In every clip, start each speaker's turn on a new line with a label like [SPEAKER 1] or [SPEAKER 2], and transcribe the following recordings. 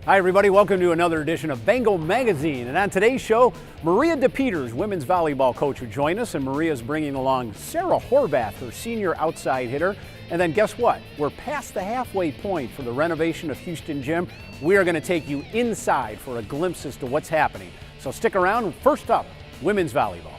[SPEAKER 1] Hi everybody, welcome to another edition of Bengal Magazine. And on today's show, Maria DePeters, women's volleyball coach, will join us, and Maria's bringing along Sarah Horvath, her senior outside hitter. And then guess what? We're past the halfway point for the renovation of Houston Gym. We are going to take you inside for a glimpse as to what's happening. So stick around. First up, women's volleyball.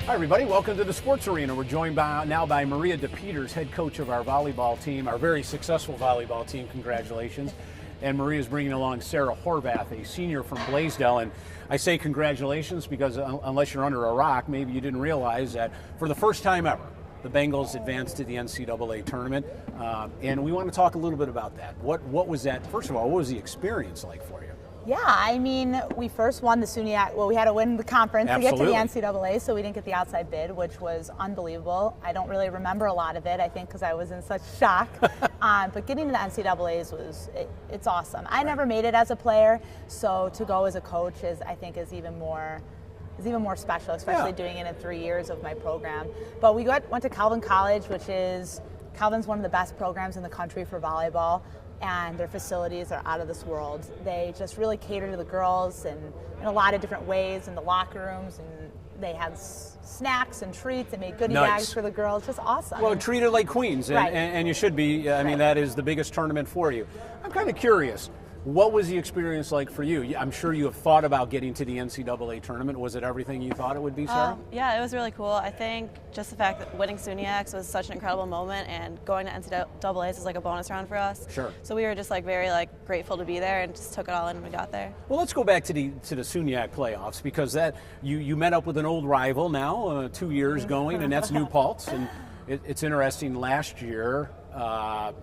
[SPEAKER 1] Hi everybody, welcome to the Sports Arena. We're joined now by Maria DePeters, head coach of our volleyball team, our very successful volleyball team. Congratulations. And Maria's bringing along Sarah Horvath, a senior from Blaisdell. And I say congratulations because unless you're under a rock, maybe you didn't realize that for the first time ever, the Bengals advanced to the NCAA tournament. And we want to talk a little bit about that. What was that? First of all, what was the experience like for you?
[SPEAKER 2] Yeah, I mean, we first won the SUNYAC. Well, we had to win the conference
[SPEAKER 1] Absolutely.
[SPEAKER 2] to get to the NCAA, so we didn't get the outside bid, which was unbelievable. I don't really remember a lot of it, I think, because I was in such shock. But getting to the NCAAs it's awesome. I never made it as a player, so to go as a coach is even more special, especially doing it in 3 years of my program. But we went to Calvin College, Calvin's one of the best programs in the country for volleyball. And their facilities are out of this world. They just really cater to the girls and in a lot of different ways in the locker rooms, and they had snacks and treats and made goodie bags for the girls. Just awesome.
[SPEAKER 1] Well, treated like queens, and you should be. I mean, that is the biggest tournament for you. I'm kind of curious. What was the experience like for you? I'm sure you have thought about getting to the NCAA tournament. Was it everything you thought it would be, Sarah?
[SPEAKER 3] Yeah, it was really cool. I think just the fact that winning SUNYACs was such an incredible moment, and going to NCAAs is like a bonus round for us.
[SPEAKER 1] Sure.
[SPEAKER 3] So we were just very grateful to be there and just took it all in when we got there.
[SPEAKER 1] Well, let's go back to the SUNYAC playoffs, because that you met up with an old rival now, 2 years going, and that's New Paltz. And it's interesting. Last year,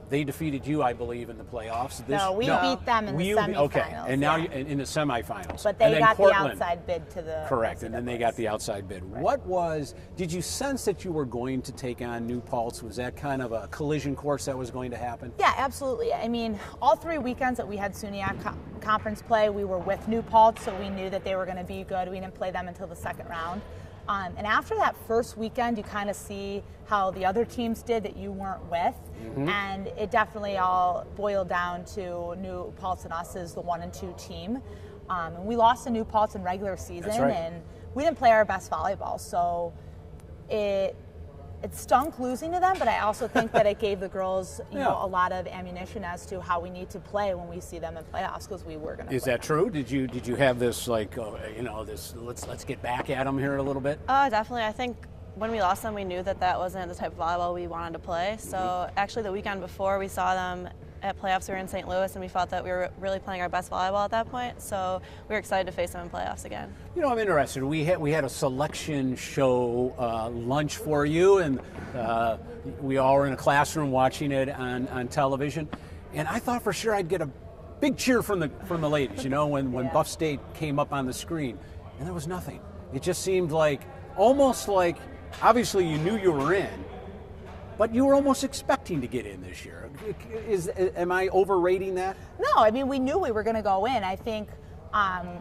[SPEAKER 1] they defeated you, I believe, in the playoffs.
[SPEAKER 2] We beat them in the semifinals. Okay,
[SPEAKER 1] and now in the semifinals.
[SPEAKER 2] But they got the outside bid to the
[SPEAKER 1] correct, and then they got the outside bid. Right. Did you sense that you were going to take on New Paltz? Was that kind of a collision course that was going to happen?
[SPEAKER 2] Yeah, absolutely. I mean, all 3 weekends that we had SUNYAC conference play, we were with New Paltz, so we knew that they were going to be good. We didn't play them until the second round. And after that first weekend, you kind of see how the other teams did that you weren't with. Mm-hmm. And it definitely all boiled down to New Paltz and us as the 1 and 2 team. And we lost to New Paltz in regular season, and we didn't play our best volleyball. So it stunk losing to them, but I also think that it gave the girls a lot of ammunition as to how we need to play when we see them in playoffs, because we were going to.
[SPEAKER 1] Is that true? Did you have this this let's get back at them here a little bit?
[SPEAKER 3] Definitely. I think when we lost them, we knew that wasn't the type of volleyball we wanted to play. So actually, the weekend before we saw them at playoffs, we were in St. Louis, and we felt that we were really playing our best volleyball at that point. So we were excited to face them in playoffs again. I'm interested. We had a selection show
[SPEAKER 1] lunch for you, and we all were in a classroom watching it on television. And I thought for sure I'd get a big cheer from the ladies. When Buff State came up on the screen, and there was nothing. It just seemed almost like obviously you knew you were in, but you were almost expecting to get in this year. Am I overrating that?
[SPEAKER 2] No, I mean, we knew we were going to go in. I think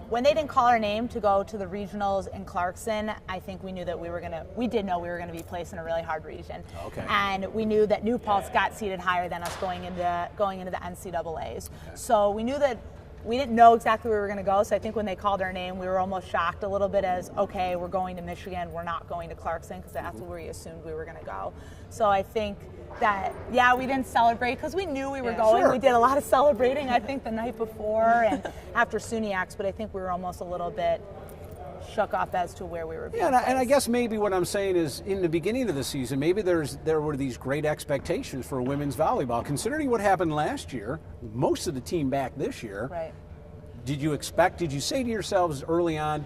[SPEAKER 2] when they didn't call our name to go to the regionals in Clarkson, I think we knew that we did know we were going to be placed in a really hard region.
[SPEAKER 1] Okay.
[SPEAKER 2] And we knew that New Paltz got seated higher than us going into the NCAAs. Okay. So we knew that we didn't know exactly where we were going to go, so I think when they called our name, we were almost shocked a little bit as, okay, we're going to Michigan, we're not going to Clarkson, because that's where we assumed we were going to go. So I think that, we didn't celebrate because we knew we were going.
[SPEAKER 1] Sure.
[SPEAKER 2] We did a lot of celebrating, I think, the night before and after SUNYACs, but I think we were almost a little bit shook up as to where we were being placed.
[SPEAKER 1] And I guess maybe what I'm saying is in the beginning of the season, maybe there were these great expectations for women's volleyball. Considering what happened last year, most of the team back this year,
[SPEAKER 2] right.
[SPEAKER 1] Did you say to yourselves early on,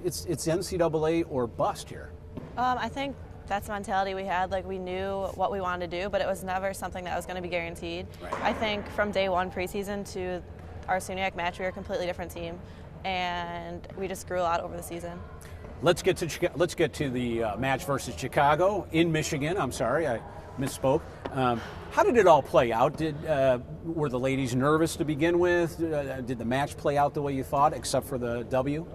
[SPEAKER 1] it's NCAA or bust here?
[SPEAKER 3] I think that's the mentality we had. We knew what we wanted to do, but it was never something that was going to be guaranteed. Right. I think from day one preseason to our SUNYAC match, we were a completely different team, and we just grew a lot over the season.
[SPEAKER 1] Let's get to the match versus Chicago in Michigan. I'm sorry, I misspoke. How did it all play out? Were the ladies nervous to begin with? Did the match play out the way you thought, except for the W?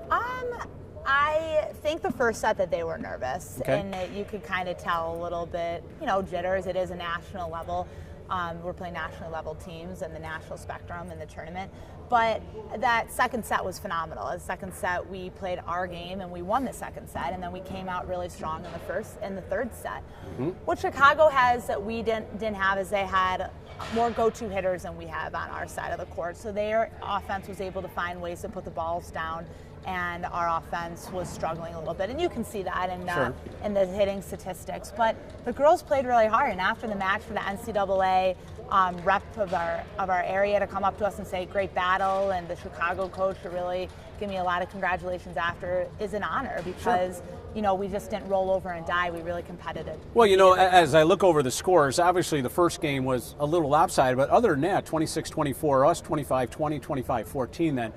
[SPEAKER 2] I think the first set that they were nervous,
[SPEAKER 1] Okay.
[SPEAKER 2] and that you could kind of tell a little bit, jitters. It is a national level. We're playing national level teams in the national spectrum in the tournament. But that second set was phenomenal. The second set, we played our game and we won the second set, and then we came out really strong in the first and the third set. Mm-hmm. What Chicago has that we didn't have is they had more go-to hitters than we have on our side of the court. So their offense was able to find ways to put the balls down, and our offense was struggling a little bit. And you can see that in the hitting statistics. But the girls played really hard, and after the match for the NCAA rep of our area to come up to us and say, great battle, and the Chicago coach to really give me a lot of congratulations after is an honor, because we just didn't roll over and die. We really competed.
[SPEAKER 1] Well, as I look over the scores, obviously the first game was a little lopsided, but other than that, 26-24 us, 25-20, 25-14 then.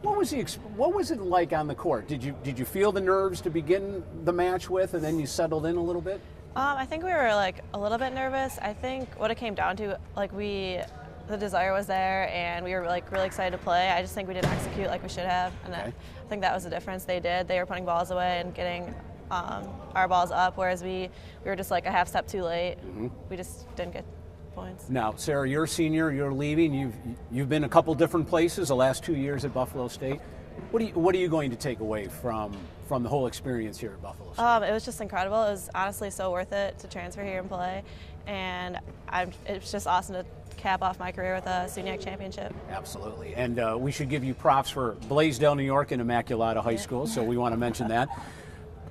[SPEAKER 1] What was it like on the court? Did you feel the nerves to begin the match with, and then you settled in a little bit?
[SPEAKER 3] I think we were a little bit nervous. I think what it came down to, the desire was there, and we were really excited to play. I just think we didn't execute like we should have, and I think that was the difference. They did. They were putting balls away and getting our balls up, whereas we were just a half step too late. Mm-hmm. We just didn't get points. Now,
[SPEAKER 1] Sarah, you're a senior. You're leaving. You've been a couple different places the last 2 years at Buffalo State. What are you going to take away from the whole experience here at Buffalo State?
[SPEAKER 3] It was just incredible. It was honestly so worth it to transfer here and play, and it's just awesome to cap off my career with a SUNYAC championship.
[SPEAKER 1] Absolutely, and we should give you props for Blaisdell, New York, and Immaculata High School. So we want to mention that.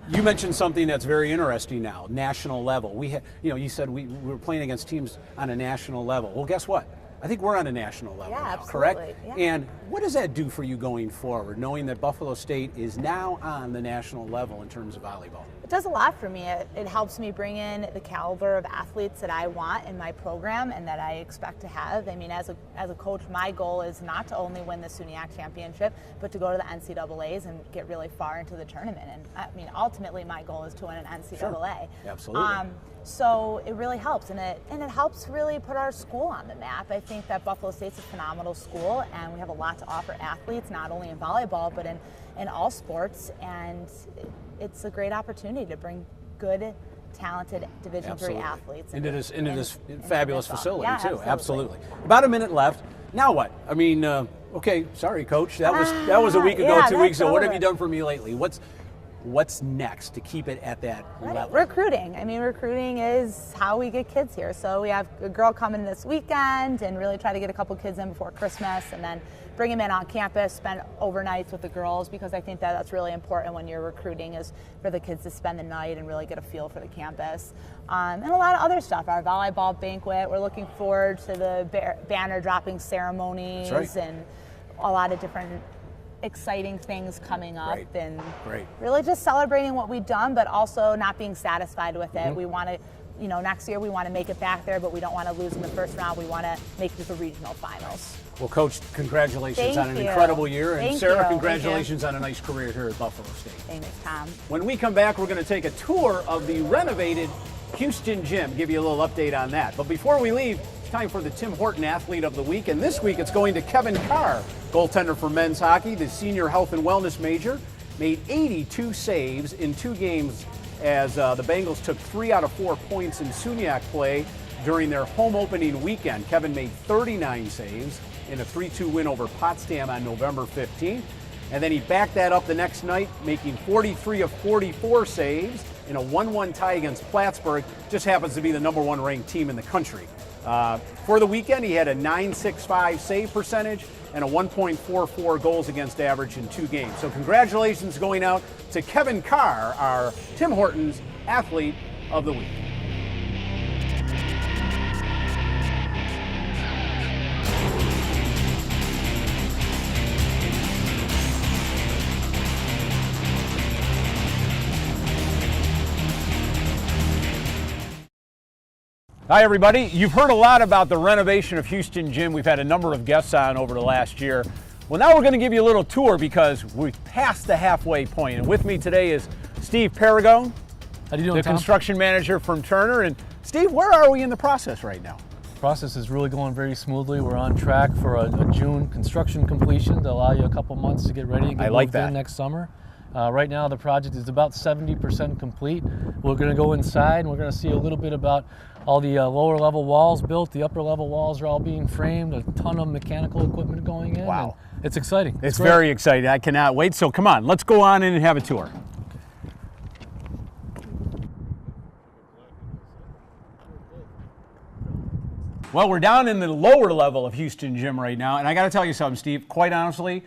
[SPEAKER 1] You mentioned something that's very interesting now, national level. You said we were playing against teams on a national level. Well, guess what? I think we're on a national level now,
[SPEAKER 2] absolutely.
[SPEAKER 1] Correct?
[SPEAKER 2] Yeah.
[SPEAKER 1] And what does that do for you going forward, knowing that Buffalo State is now on the national level in terms of volleyball?
[SPEAKER 2] It does a lot for me. It helps me bring in the caliber of athletes that I want in my program and that I expect to have. I mean, as a coach, my goal is not to only win the SUNYAC championship, but to go to the NCAAs and get really far into the tournament. And I mean, ultimately, my goal is to win an NCAA.
[SPEAKER 1] Sure. Absolutely.
[SPEAKER 2] So it really helps, and it helps really put our school on the map. I think that Buffalo State's a phenomenal school, and we have a lot to offer athletes, not only in volleyball, but in all sports, and it's a great opportunity to bring good, talented Division III athletes
[SPEAKER 1] into this fabulous facility,
[SPEAKER 2] yeah,
[SPEAKER 1] too. Absolutely. About a minute left. Now what? I mean, okay, sorry, Coach. That was a week ago, 2 weeks ago. What have you done for me lately? What's next to keep it at that level?
[SPEAKER 2] Recruiting. I mean, recruiting is how we get kids here. So we have a girl coming this weekend and really try to get a couple kids in before Christmas, and then bring them in on campus, spend overnights with the girls, because I think that's really important when you're recruiting, is for the kids to spend the night and really get a feel for the campus. And a lot of other stuff. Our volleyball banquet. We're looking forward to the banner dropping ceremonies.
[SPEAKER 1] That's right.
[SPEAKER 2] And a lot of different exciting things coming up.
[SPEAKER 1] Great.
[SPEAKER 2] And
[SPEAKER 1] Great.
[SPEAKER 2] really just celebrating what we've done, but also not being satisfied with it.
[SPEAKER 1] Mm-hmm.
[SPEAKER 2] We want to, next year we want to make it back there, but we don't want to lose in the first round. We want to make it to the regional finals.
[SPEAKER 1] Well, Coach, congratulations on an
[SPEAKER 2] Thank you.
[SPEAKER 1] incredible year. And
[SPEAKER 2] Thank
[SPEAKER 1] Sarah,
[SPEAKER 2] you.
[SPEAKER 1] congratulations on a nice career here at Buffalo State.
[SPEAKER 2] Thanks, Tom.
[SPEAKER 1] When we come back, we're going to take a tour of the renovated Houston Gym, give you a little update on that. But before we leave, it's time for the Tim Horton Athlete of the Week. And this week it's going to Kevin Carr, goaltender for men's hockey, the senior health and wellness major, made 82 saves in 2 games as the Bengals took 3 out of 4 points in SUNYAC play during their home opening weekend. Kevin made 39 saves in a 3-2 win over Potsdam on November 15th. And then he backed that up the next night, making 43 of 44 saves in a 1-1 tie against Plattsburgh. Just happens to be the number 1 ranked team in the country. For the weekend, he had a .965 save percentage and a 1.44 goals against average in 2 games. So congratulations going out to Kevin Carr, our Tim Hortons Athlete of the Week. Hi, everybody. You've heard a lot about the renovation of Houston Gym. We've had a number of guests on over the last year. Well, now we're going to give you a little tour because we've passed the halfway point. And with me today is Steve Paragon,
[SPEAKER 4] How you doing,
[SPEAKER 1] the
[SPEAKER 4] Tom?
[SPEAKER 1] construction manager from Turner. And Steve, where are we in the process right now?
[SPEAKER 4] The process is really going very smoothly. We're on track for a June construction completion to allow you a couple months to get ready and get moved in next summer. Right now the project is about 70% complete. We're going to go inside and we're going to see a little bit about all the lower level walls built. The upper level walls are all being framed. A ton of mechanical equipment going in.
[SPEAKER 1] Wow.
[SPEAKER 4] It's exciting.
[SPEAKER 1] It's very exciting. I cannot wait. So come on, let's go on in and have a tour. Well, we're down in the lower level of Houston Gym right now, and I got to tell you something, Steve. Quite honestly,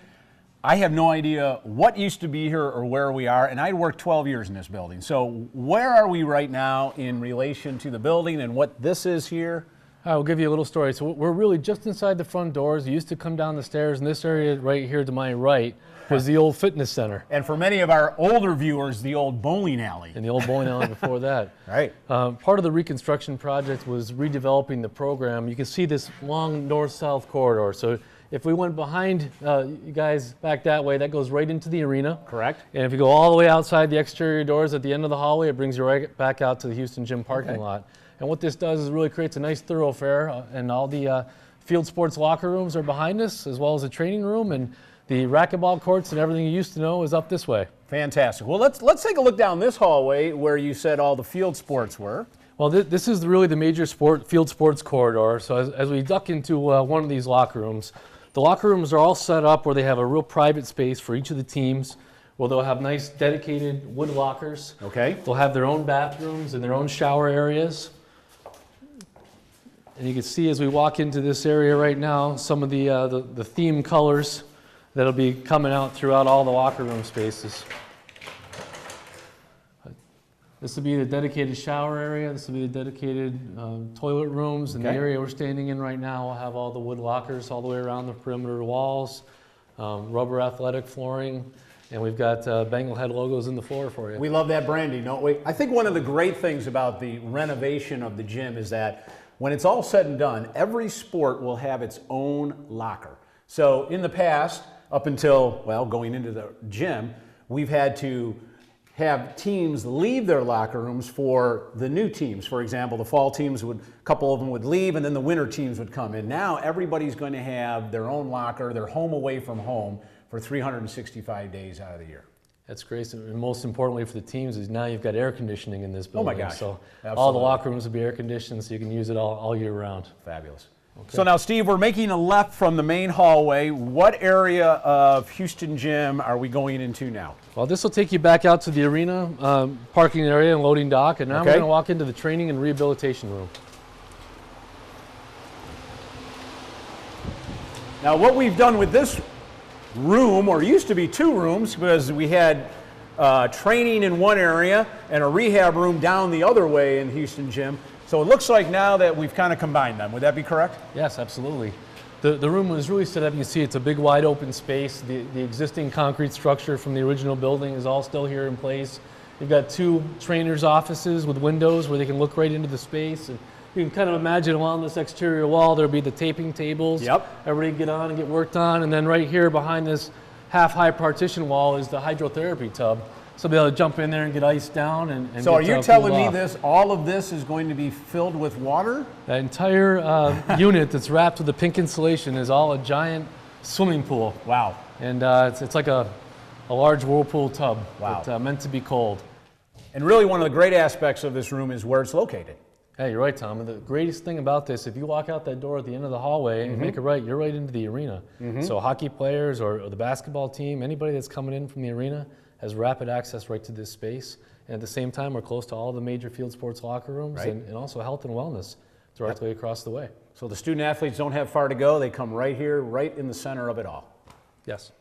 [SPEAKER 1] I have no idea what used to be here or where we are, and I worked 12 years in this building. So where are we right now in relation to the building and what this is here?
[SPEAKER 4] I'll give you a little story. So we're really just inside the front doors. You used to come down the stairs, and this area right here to my right was the old fitness center.
[SPEAKER 1] And for many of our older viewers, the old bowling alley.
[SPEAKER 4] And the old bowling alley before that.
[SPEAKER 1] Right.
[SPEAKER 4] Part of the reconstruction project was redeveloping the program. You can see this long north-south corridor. So if we went behind you guys back that way, that goes right into the arena.
[SPEAKER 1] Correct.
[SPEAKER 4] And if you go all the way outside the exterior doors at the end of the hallway, it brings you right back out to the Houston Gym parking lot. And what this does is really creates a nice thoroughfare, and all the field sports locker rooms are behind us, as well as the training room, and the racquetball courts and everything you used to know is up this way.
[SPEAKER 1] Fantastic. Well, let's take a look down this hallway where you said all the field sports were.
[SPEAKER 4] Well, this is really the major field sports corridor. So as we duck into one of these locker rooms, the locker rooms are all set up where they have a real private space for each of the teams, where they'll have nice dedicated wood lockers.
[SPEAKER 1] Okay.
[SPEAKER 4] They'll have their own bathrooms and their own shower areas. And you can see as we walk into this area right now, some of the theme colors that'll be coming out throughout all the locker room spaces. This will be the dedicated shower area. This will be the dedicated toilet rooms. And the area we're standing in right now will have all the wood lockers all the way around the perimeter walls, rubber athletic flooring, and we've got Bengal head logos in the floor for you.
[SPEAKER 1] We love that branding, don't we? I think one of the great things about the renovation of the gym is that when it's all said and done, every sport will have its own locker. So in the past, up until, well, going into the gym, we've had to have teams leave their locker rooms for the new teams. For example, the fall teams a couple of them would leave, and then the winter teams would come in. Now everybody's going to have their own locker, their home away from home for 365 days out of the year.
[SPEAKER 4] That's great. And most importantly for the teams is now you've got air conditioning in this building.
[SPEAKER 1] Oh my gosh.
[SPEAKER 4] So
[SPEAKER 1] absolutely.
[SPEAKER 4] All the locker rooms will be air conditioned, so you can use it all year round.
[SPEAKER 1] Fabulous.
[SPEAKER 4] Okay.
[SPEAKER 1] So now, Steve, we're making a left from the main hallway. What area of Houston Gym are we going into now?
[SPEAKER 4] Well, this will take you back out to the arena, parking area and loading dock, and now we're going to walk into the training and rehabilitation room.
[SPEAKER 1] Now, what we've done with this room, or used to be two rooms, because we had training in one area and a rehab room down the other way in Houston Gym. So it looks like now that we've kind of combined them. Would that be correct?
[SPEAKER 4] Yes, absolutely. The room was really set up. You can see it's a big wide open space. The existing concrete structure from the original building is all still here in place. You've got two trainers' offices with windows where they can look right into the space. And you can kind of imagine along this exterior wall there'll be the taping tables.
[SPEAKER 1] Yep.
[SPEAKER 4] Everybody get on and get worked on. And then right here behind this half-high partition wall is the hydrotherapy tub. So they'll be able to jump in there and get iced down and
[SPEAKER 1] so
[SPEAKER 4] get
[SPEAKER 1] are you telling me
[SPEAKER 4] off.
[SPEAKER 1] all of this is going to be filled with water?
[SPEAKER 4] That entire unit that's wrapped with a pink insulation is all a giant swimming pool.
[SPEAKER 1] Wow.
[SPEAKER 4] And it's like a large whirlpool tub.
[SPEAKER 1] Wow.
[SPEAKER 4] That's meant to be cold.
[SPEAKER 1] And really one of the great aspects of this room is where it's located.
[SPEAKER 4] Hey, you're right, Tom. And the greatest thing about this, if you walk out that door at the end of the hallway and make a right, you're right into the arena. So hockey players or the basketball team, anybody that's coming in from the arena has rapid access right to this space. And at the same time, we're close to all the major field sports locker rooms and also health and wellness directly across the way.
[SPEAKER 1] So the student athletes don't have far to go. They come right here, right in the center of it all.
[SPEAKER 4] Yes.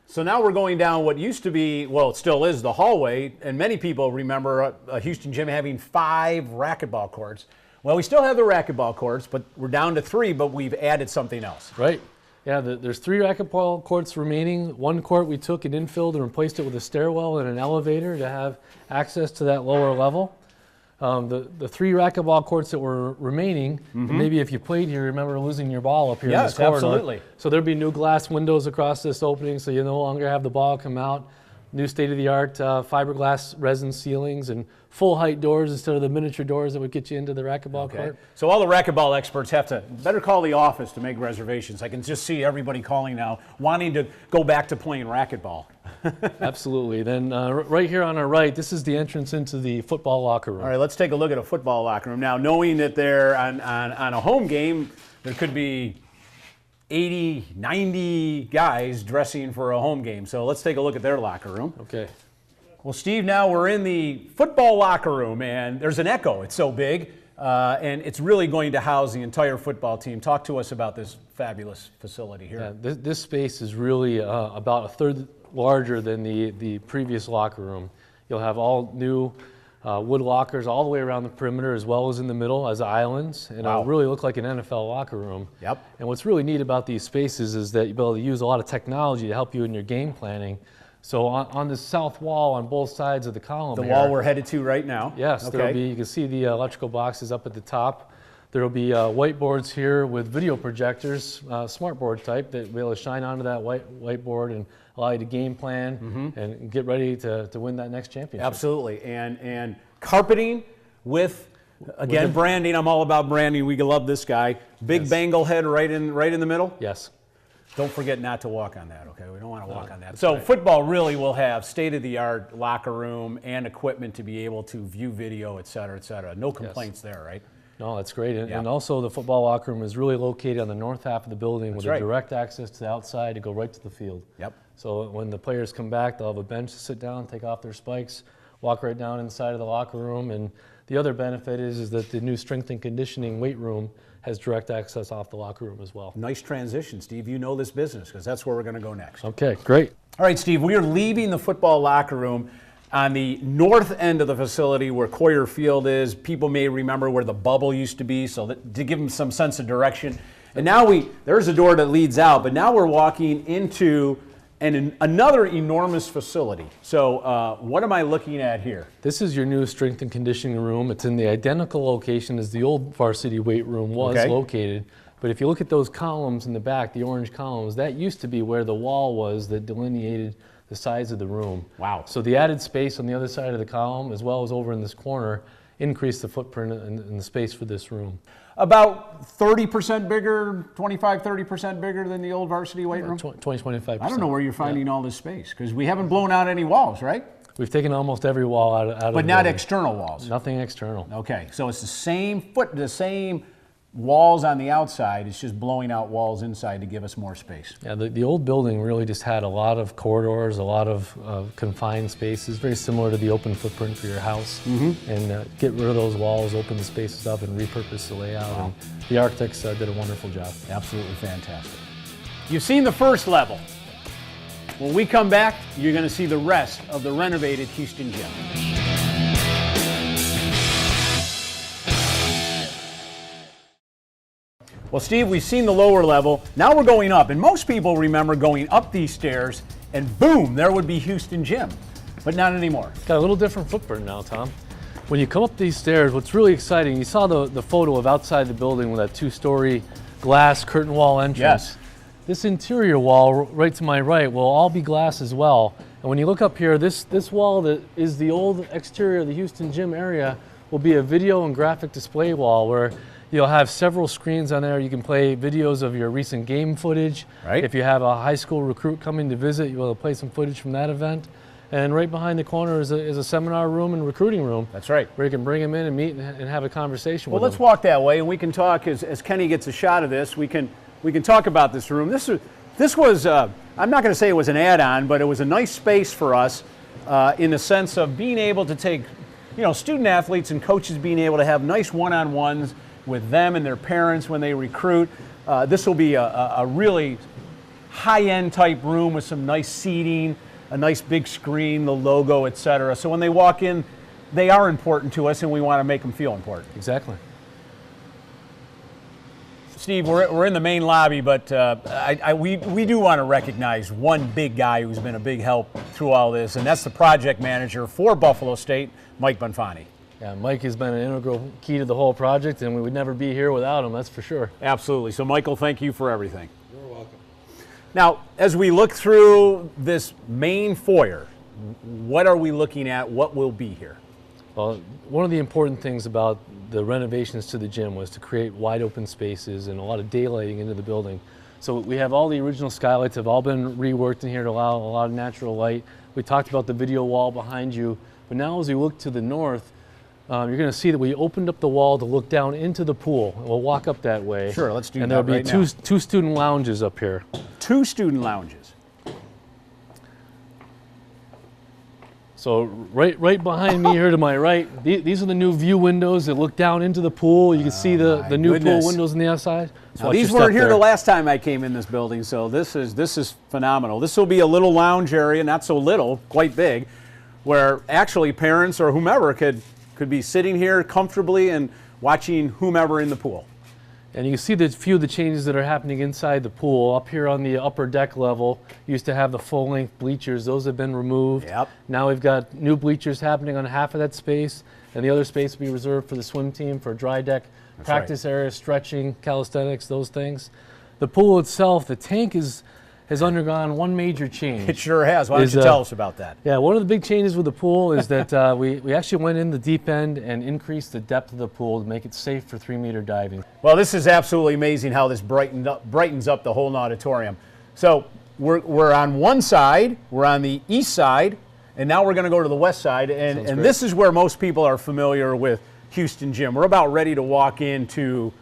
[SPEAKER 1] So now we're going down what used to be, well, it still is the hallway, and many people remember a Houston Gym having 5 racquetball courts. Well, we still have the racquetball courts, but we're down to 3, but we've added something else.
[SPEAKER 4] Right. Yeah, there's 3 racquetball courts remaining. One court we took and infilled and replaced it with a stairwell and an elevator to have access to that lower level. The 3 racquetball courts that were remaining, maybe if you played here, remember losing your ball up here in this corridor.
[SPEAKER 1] Yes, absolutely.
[SPEAKER 4] So there'll be new glass windows across this opening so you no longer have the ball come out. new state-of-the-art fiberglass resin ceilings and full height doors instead of the miniature doors that would get you into the racquetball court.
[SPEAKER 1] So all the racquetball experts have to better call the office to make reservations. I can just see everybody calling now, wanting to go back to playing racquetball.
[SPEAKER 4] Absolutely. Then right here on our right, this is the entrance into the football locker room.
[SPEAKER 1] All right, let's take a look at a football locker room. Now, knowing that they're on a home game, there could be 80, 90 guys dressing for a home game. So let's take a look at their locker room.
[SPEAKER 4] Okay.
[SPEAKER 1] Well, Steve, now we're in the football locker room, and there's an echo. It's so big, and it's really going to house the entire football team. Talk to us about this fabulous facility here.
[SPEAKER 4] Yeah, this space is really about a third larger than the previous locker room. You'll have all new wood lockers all the way around the perimeter as well as in the middle as islands, and it'll really look like an NFL locker room.
[SPEAKER 1] Yep.
[SPEAKER 4] And what's really neat about these spaces is that you'll be able to use a lot of technology to help you in your game planning. So on the south wall on both sides of the column,
[SPEAKER 1] the wall we're headed to right now.
[SPEAKER 4] Yes,
[SPEAKER 1] okay.
[SPEAKER 4] There'll be, you can see the electrical boxes up at the top. There'll be whiteboards here with video projectors, smartboard type, that will be able to shine onto that whiteboard and allow you to game plan and get ready to win that next championship.
[SPEAKER 1] Absolutely, and carpeting with, again, branding. I'm all about branding. We love this guy. Big Bengal head right in the middle.
[SPEAKER 4] Yes.
[SPEAKER 1] Don't forget not to walk on that, okay? We don't want to walk on that. So football really will have state-of-the-art locker room and equipment to be able to view video, et cetera, et cetera. No complaints there, right?
[SPEAKER 4] No, that's great. And also the football locker room is really located on the north half of the building with a direct access to the outside to go right to the field.
[SPEAKER 1] Yep.
[SPEAKER 4] So when the players come back, they'll have a bench to sit down, take off their spikes, walk right down inside of the locker room. And the other benefit is that the new strength and conditioning weight room has direct access off the locker room as well.
[SPEAKER 1] Nice transition, Steve. You know this business because that's where we're going to go next.
[SPEAKER 4] Okay, great.
[SPEAKER 1] All right, Steve, we are leaving the football locker room on the north end of the facility where Coyer Field is. People may remember where the bubble used to be, so that, to give them some sense of direction. And now there's a door that leads out, but now we're walking into another enormous facility. So what am I looking at here?
[SPEAKER 4] This is your new strength and conditioning room. It's in the identical location as the old varsity weight room was located. But if you look at those columns in the back, the orange columns, that used to be where the wall was that delineated the size of the room.
[SPEAKER 1] Wow.
[SPEAKER 4] So the added space on the other side of the column, as well as over in this corner, increased the footprint and the space for this room.
[SPEAKER 1] About 30% bigger, 25, 30% bigger than the old varsity weight room?
[SPEAKER 4] 20, 25%.
[SPEAKER 1] I don't know where you're finding all this space, because we haven't blown out any walls, right?
[SPEAKER 4] We've taken almost every wall out of
[SPEAKER 1] But not external walls?
[SPEAKER 4] Nothing external.
[SPEAKER 1] Okay, so it's the same walls on the outside, it's just blowing out walls inside to give us more space.
[SPEAKER 4] Yeah, the old building really just had a lot of corridors, a lot of confined spaces, very similar to the open footprint for your house. And get rid of those walls, open the spaces up, and repurpose the layout.
[SPEAKER 1] Wow.
[SPEAKER 4] And the architects did a wonderful job.
[SPEAKER 1] Absolutely fantastic. You've seen the first level. When we come back, you're going to see the rest of the renovated Houston Gym. Well, Steve, we've seen the lower level. Now we're going up, and most people remember going up these stairs, and boom, there would be Houston Gym, but not anymore.
[SPEAKER 4] Got a little different footprint now, Tom. When you come up these stairs, what's really exciting, you saw the photo of outside the building with that two-story glass curtain wall entrance.
[SPEAKER 1] Yes.
[SPEAKER 4] This interior wall right to my right will all be glass as well. And when you look up here, this wall that is the old exterior of the Houston Gym area will be a video and graphic display wall where you'll have several screens on there. You can play videos of your recent game footage.
[SPEAKER 1] Right.
[SPEAKER 4] If you have a high school recruit coming to visit, you'll be able to play some footage from that event. And right behind the corner is a seminar room and recruiting room.
[SPEAKER 1] That's right.
[SPEAKER 4] Where you can bring them in and meet and have a conversation with them.
[SPEAKER 1] Well, let's walk that way, and we can talk as Kenny gets a shot of this. We can talk about this room. This was I'm not going to say it was an add-on, but it was a nice space for us in the sense of being able to take, student athletes and coaches being able to have nice one-on-ones with them and their parents when they recruit. This will be a really high-end type room with some nice seating, a nice big screen, the logo, etc. So when they walk in, they are important to us, and we want to make them feel important.
[SPEAKER 4] Exactly.
[SPEAKER 1] Steve, we're in the main lobby, but we do want to recognize one big guy who's been a big help through all this, and that's the project manager for Buffalo State, Mike Bonfani.
[SPEAKER 4] Yeah, Mike has been an integral key to the whole project, and we would never be here without him, that's for sure.
[SPEAKER 1] Absolutely. So, Michael, thank you for everything.
[SPEAKER 5] You're welcome.
[SPEAKER 1] Now, as we look through this main foyer, what are we looking at? What will be here?
[SPEAKER 4] Well, one of the important things about the renovations to the gym was to create wide open spaces and a lot of daylighting into the building. So we have all the original skylights have all been reworked in here to allow a lot of natural light. We talked about the video wall behind you, but now as we look to the north, you're going to see that we opened up the wall to look down into the pool. We'll walk up that way.
[SPEAKER 1] Sure, let's do that.
[SPEAKER 4] And there'll be
[SPEAKER 1] right now.
[SPEAKER 4] two student lounges up here.
[SPEAKER 1] 2 student lounges.
[SPEAKER 4] So right behind me here to my right, these are the new view windows that look down into the pool. You can see the new
[SPEAKER 1] goodness.
[SPEAKER 4] pool windows on the outside.
[SPEAKER 1] Now, these weren't here the last time I came in this building, so this is phenomenal. This will be a little lounge area, not so little, quite big, where actually parents or whomever could be sitting here comfortably and watching whomever in the pool.
[SPEAKER 4] And you can see the few of the changes that are happening inside the pool. Up here on the upper deck level, used to have the full-length bleachers. Those have been removed.
[SPEAKER 1] Yep.
[SPEAKER 4] Now we've got new bleachers happening on half of that space, and the other space will be reserved for the swim team, for dry deck, practice area, stretching, calisthenics, those things. The pool itself, the tank has undergone one major change.
[SPEAKER 1] It sure has. Why don't you tell us about that?
[SPEAKER 4] Yeah, one of the big changes with the pool is that we actually went in the deep end and increased the depth of the pool to make it safe for 3-meter diving.
[SPEAKER 1] Well, this is absolutely amazing how this brightens up the whole auditorium. So we're on one side, we're on the east side, and now we're going to go to the west side. And this is where most people are familiar with Houston Gym. We're about ready to walk into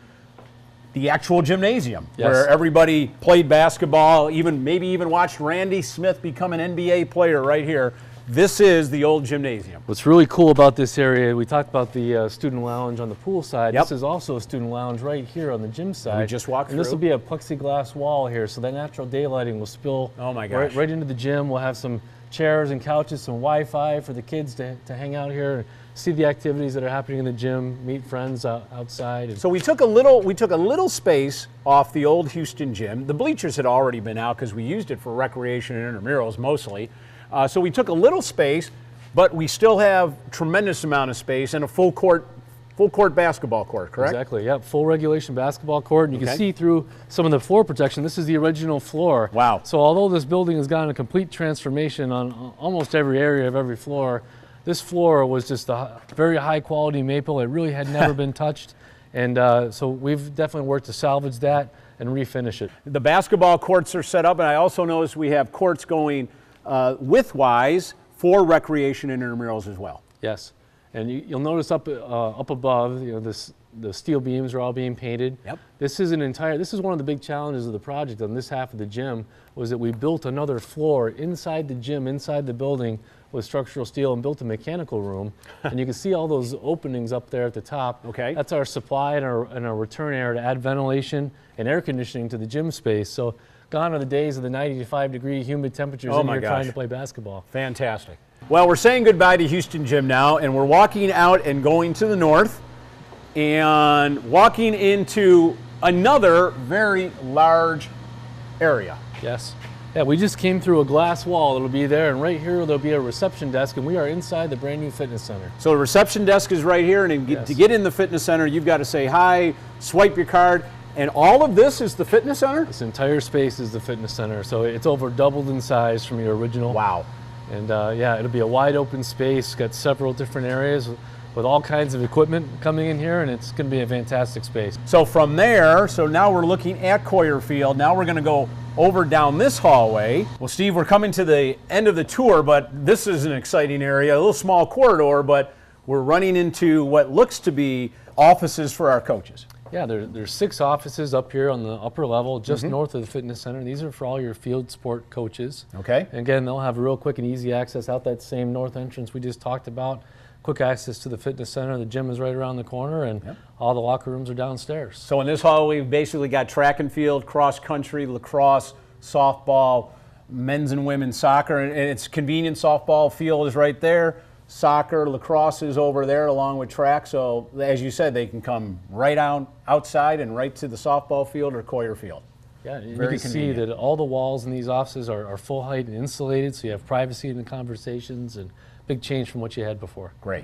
[SPEAKER 1] the actual gymnasium, where everybody played basketball, maybe even watched Randy Smith become an NBA player right here. This is the old gymnasium.
[SPEAKER 4] What's really cool about this area, we talked about the student lounge on the pool side. This is also a student lounge right here on the gym side.
[SPEAKER 1] We just walked through.
[SPEAKER 4] And this will be a plexiglass wall here, so that natural daylighting will spill right into the gym. We'll have some chairs and couches, some Wi-Fi for the kids to hang out here and see the activities that are happening in the gym, meet friends outside.
[SPEAKER 1] So we took a little space off the old Houston Gym. The bleachers had already been out because we used it for recreation and intramurals mostly. So we took a little space, but we still have tremendous amount of space and a full court basketball court, correct?
[SPEAKER 4] Exactly, yep, full regulation basketball court. And you can see through some of the floor protection, this is the original floor.
[SPEAKER 1] Wow.
[SPEAKER 4] So although this building has gone a complete transformation on almost every area of every floor, this floor was just a very high quality maple. It really had never been touched. And so we've definitely worked to salvage that and refinish it.
[SPEAKER 1] The basketball courts are set up, and I also noticed we have courts going widthwise for recreation and intramurals as well.
[SPEAKER 4] Yes. And you'll notice up above, the steel beams are all being painted.
[SPEAKER 1] Yep.
[SPEAKER 4] This is one of the big challenges of the project on this half of the gym, was that we built another floor inside the gym, inside the building, with structural steel, and built a mechanical room. And you can see all those openings up there at the top.
[SPEAKER 1] Okay.
[SPEAKER 4] That's our supply and our return air to add ventilation and air conditioning to the gym space. So gone are the days of the 95-degree humid temperatures in here trying to play basketball.
[SPEAKER 1] Fantastic. Well, we're saying goodbye to Houston Gym now, and we're walking out and going to the north and walking into another very large area.
[SPEAKER 4] Yes. Yeah, we just came through a glass wall. It'll be there, and right here there'll be a reception desk, and we are inside the brand new fitness center.
[SPEAKER 1] So the reception desk is right here, and to get in the fitness center, you've got to say hi, swipe your card, and all of this is the fitness center?
[SPEAKER 4] This entire space is the fitness center, so it's over doubled in size from your original.
[SPEAKER 1] Wow.
[SPEAKER 4] And yeah, it'll be a wide open space, got several different areas with all kinds of equipment coming in here, and it's going to be a fantastic space.
[SPEAKER 1] So from there, now we're looking at Koller Field. Now we're going to go over down this hallway. Well, Steve, we're coming to the end of the tour, but this is an exciting area, a little small corridor, but we're running into what looks to be offices for our coaches.
[SPEAKER 4] Yeah, there's 6 offices up here on the upper level, just north of the fitness center. These are for all your field sport coaches.
[SPEAKER 1] Okay.
[SPEAKER 4] And again, they'll have real quick and easy access out that same north entrance we just talked about. Quick access to the fitness center. The gym is right around the corner, and all the locker rooms are downstairs.
[SPEAKER 1] So in this hallway, we've basically got track and field, cross country, lacrosse, softball, men's and women's soccer, and it's convenient. Softball field is right there. Soccer, lacrosse is over there along with track. So as you said, they can come right outside and right to the softball field or Koller Field.
[SPEAKER 4] Yeah, you can see that all the walls in these offices are full height and insulated, so you have privacy in the conversations, and big change from what you had before.
[SPEAKER 1] Great.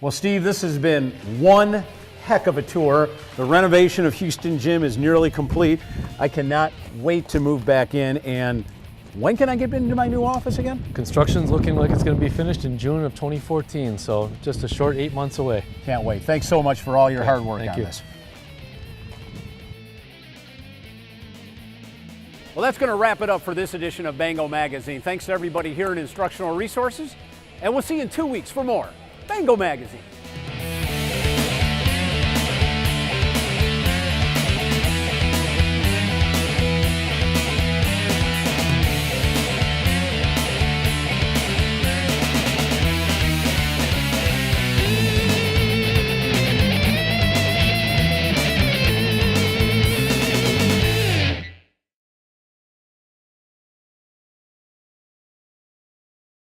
[SPEAKER 1] Well, Steve, this has been one heck of a tour. The renovation of Houston Gym is nearly complete. I cannot wait to move back in and When can I get into my new office again?
[SPEAKER 4] Construction's looking like it's going to be finished in June of 2014, so just a short 8 months away.
[SPEAKER 1] Can't wait. Thanks so much for all your hard work on this. Well, that's going to wrap it up for this edition of Bengal Magazine. Thanks to everybody here at Instructional Resources, and we'll see you in 2 weeks for more Bengal Magazine.